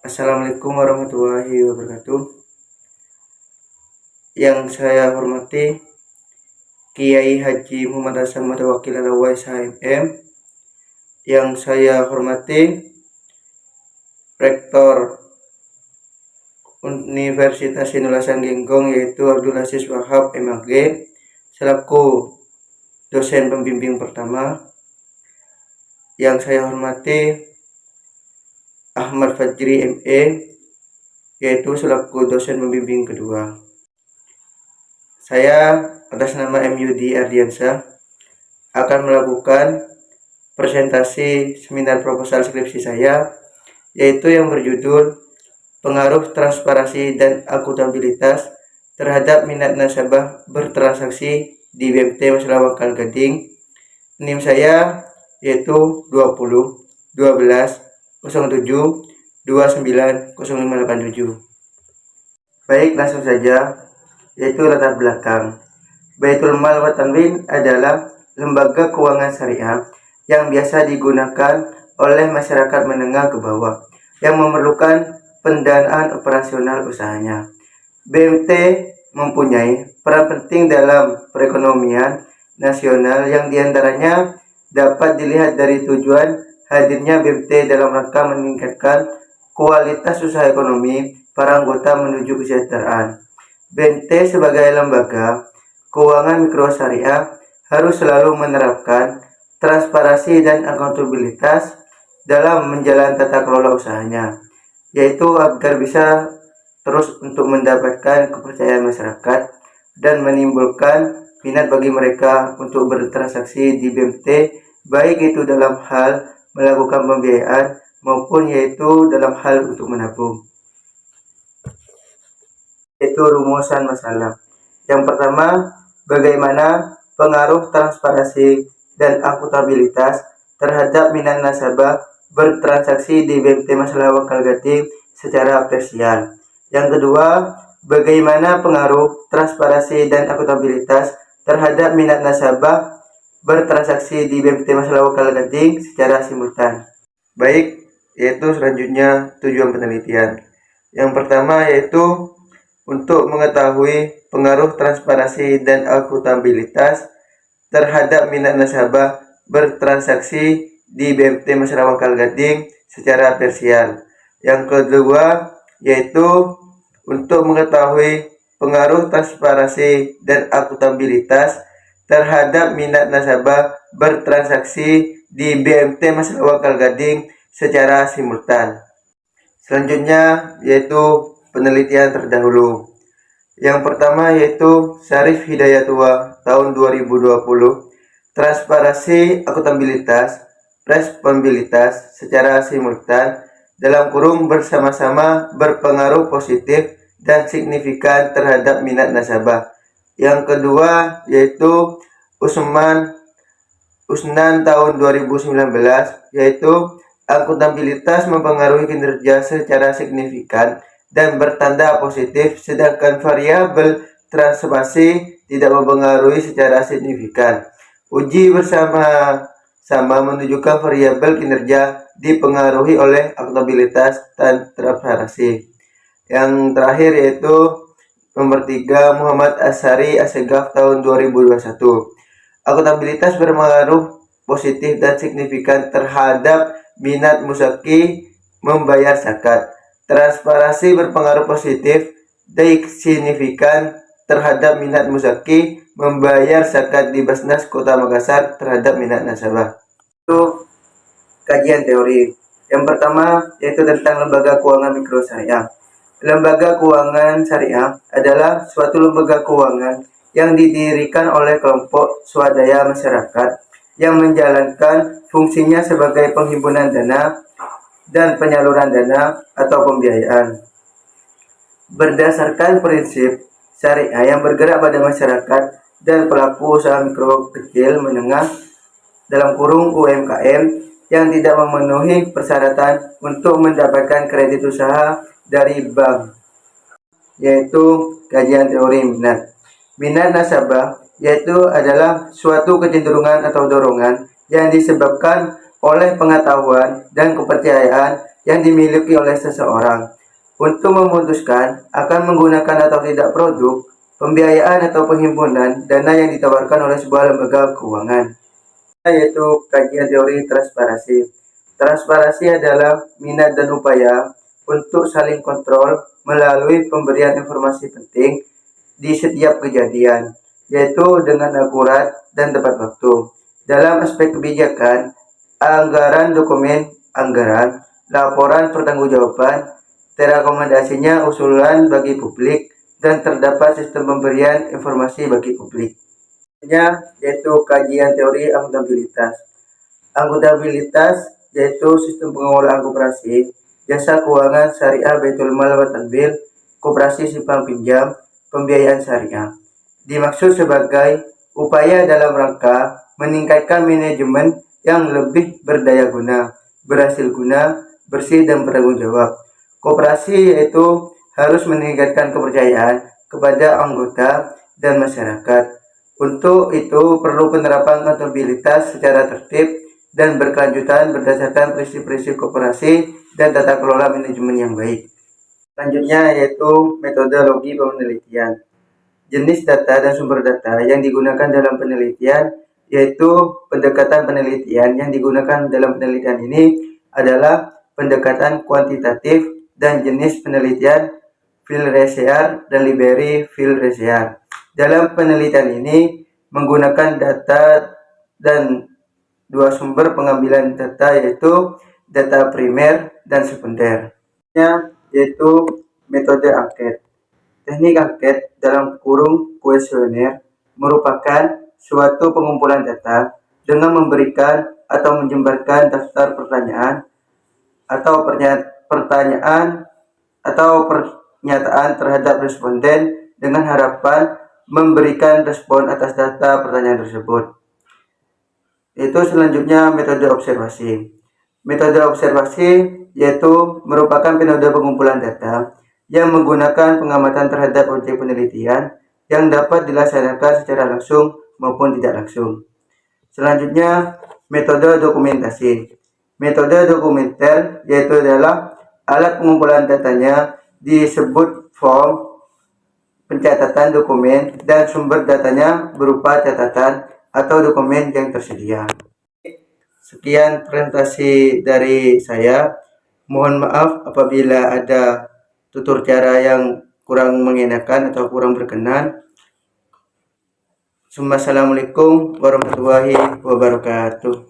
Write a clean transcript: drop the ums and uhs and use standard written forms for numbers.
Assalamualaikum warahmatullahi wabarakatuh. Yang saya hormati Kiai Haji Muhammad Hasan Mutawakil Alawais HMM. Yang saya hormati Rektor Universitas Sinulasan Genggong yaitu Abdul Aziz Wahab MAG selaku dosen pembimbing pertama. Yang saya hormati Ahmad Fajri ME yaitu selaku dosen pembimbing kedua. Saya atas nama MUD Ardiansyah akan melakukan presentasi seminar proposal skripsi saya, yaitu yang berjudul Pengaruh Transparansi dan Akuntabilitas terhadap minat nasabah bertransaksi di BMT Masalah Wangkal Gading. NIM saya yaitu 20 12 07 29 0587. Baik, langsung saja, yaitu latar belakang. Baitul Mal wa Tanwin adalah lembaga keuangan syariah yang biasa digunakan oleh masyarakat menengah ke bawah yang memerlukan pendanaan operasional usahanya. BMT mempunyai peran penting dalam perekonomian nasional yang diantaranya dapat dilihat dari tujuan hadirnya BMT dalam rangka meningkatkan kualitas usaha ekonomi para anggota menuju kesejahteraan. BMT sebagai lembaga keuangan mikro syariah harus selalu menerapkan transparansi dan akuntabilitas dalam menjalankan tata kelola usahanya, yaitu agar bisa terus untuk mendapatkan kepercayaan masyarakat dan menimbulkan minat bagi mereka untuk bertransaksi di BMT, baik itu dalam hal melakukan pembiayaan maupun yaitu dalam hal untuk menabung. Itu rumusan masalah. Yang pertama, bagaimana pengaruh transparansi dan akuntabilitas terhadap minat nasabah bertransaksi di BMT Masalah Wangkal Gading secara parsial. Yang kedua, bagaimana pengaruh transparansi dan akuntabilitas terhadap minat nasabah bertransaksi di BMT Masalah Wangkal Gading secara simultan. Baik, yaitu selanjutnya tujuan penelitian. Yang pertama yaitu untuk mengetahui pengaruh transparansi dan akuntabilitas terhadap minat nasabah bertransaksi di BMT Masalah Wangkal Gading secara parsial. Yang kedua yaitu untuk mengetahui pengaruh transparansi dan akuntabilitas terhadap minat nasabah bertransaksi di BMT Masalah Wangkal Gading secara simultan. Selanjutnya yaitu penelitian terdahulu. Yang pertama yaitu Syarif Hidayatullah tahun 2020, transparansi akuntabilitas responsibilitas secara simultan dalam kurung bersama-sama berpengaruh positif dan signifikan terhadap minat nasabah. Yang kedua yaitu Usnan tahun 2019, yaitu akuntabilitas mempengaruhi kinerja secara signifikan dan bertanda positif, sedangkan variabel transparansi tidak mempengaruhi secara signifikan. Uji bersama-sama menunjukkan variabel kinerja dipengaruhi oleh akuntabilitas dan transparansi. Yang terakhir yaitu nomor 3, Muhammad Asyari Assegaf tahun 2021. Akuntabilitas berpengaruh positif dan signifikan terhadap minat musaki membayar zakat. Transparansi berpengaruh positif dan signifikan terhadap minat musaki membayar zakat di Basnas Kota Makassar terhadap minat nasabah. Itu kajian teori. Yang pertama yaitu tentang lembaga keuangan mikro syariah. Lembaga keuangan syariah adalah suatu lembaga keuangan yang didirikan oleh kelompok swadaya masyarakat yang menjalankan fungsinya sebagai penghimpunan dana dan penyaluran dana atau pembiayaan. Berdasarkan prinsip syariah yang bergerak pada masyarakat dan pelaku usaha mikro kecil menengah dalam kurung UMKM yang tidak memenuhi persyaratan untuk mendapatkan kredit usaha dari bank, yaitu kajian teori minat. Minat nasabah yaitu adalah suatu kecenderungan atau dorongan yang disebabkan oleh pengetahuan dan kepercayaan yang dimiliki oleh seseorang untuk memutuskan akan menggunakan atau tidak produk, pembiayaan atau penghimpunan dana yang ditawarkan oleh sebuah lembaga keuangan, yaitu kajian teori transparansi. Transparansi adalah minat dan upaya untuk saling kontrol melalui pemberian informasi penting di setiap kejadian, yaitu dengan akurat dan tepat waktu. Dalam aspek kebijakan, anggaran dokumen anggaran, laporan pertanggungjawaban, terekomendasinya usulan bagi publik, dan terdapat sistem pemberian informasi bagi publik. Yaitu kajian teori akuntabilitas. Akuntabilitas yaitu sistem pengelolaan koperasi, jasa keuangan syariah, baitul mal wa tadbir, koperasi simpan pinjam, pembiayaan syariah. Dimaksud sebagai upaya dalam rangka meningkatkan manajemen yang lebih berdaya guna, berhasil guna, bersih, dan bertanggung jawab. Koperasi yaitu harus meningkatkan kepercayaan kepada anggota dan masyarakat. Untuk itu perlu penerapan akuntabilitas secara tertib dan berkelanjutan berdasarkan prinsip-prinsip koperasi dan tata kelola manajemen yang baik. Selanjutnya yaitu metodologi penelitian. Jenis data dan sumber data yang digunakan dalam penelitian, yaitu pendekatan penelitian yang digunakan dalam penelitian ini adalah pendekatan kuantitatif dan jenis penelitian field research dan library field research. Dalam penelitian ini menggunakan data dan dua sumber pengambilan data, yaitu data primer dan sekunder, yaitu metode angket. Teknik angket dalam kurung kuesioner merupakan suatu pengumpulan data dengan memberikan atau menyebarkan daftar pertanyaan atau pernyataan terhadap responden dengan harapan memberikan respon atas data pertanyaan tersebut. Itu selanjutnya metode observasi. Metode observasi yaitu merupakan metode pengumpulan data yang menggunakan pengamatan terhadap objek penelitian yang dapat dilaksanakan secara langsung maupun tidak langsung. Selanjutnya, metode dokumentasi. Metode dokumenter yaitu adalah alat pengumpulan datanya disebut form pencatatan dokumen dan sumber datanya berupa catatan atau dokumen yang tersedia. Sekian presentasi dari saya. Mohon maaf apabila ada tutur cara yang kurang mengenakan atau kurang berkenan. Assalamualaikum warahmatullahi wabarakatuh.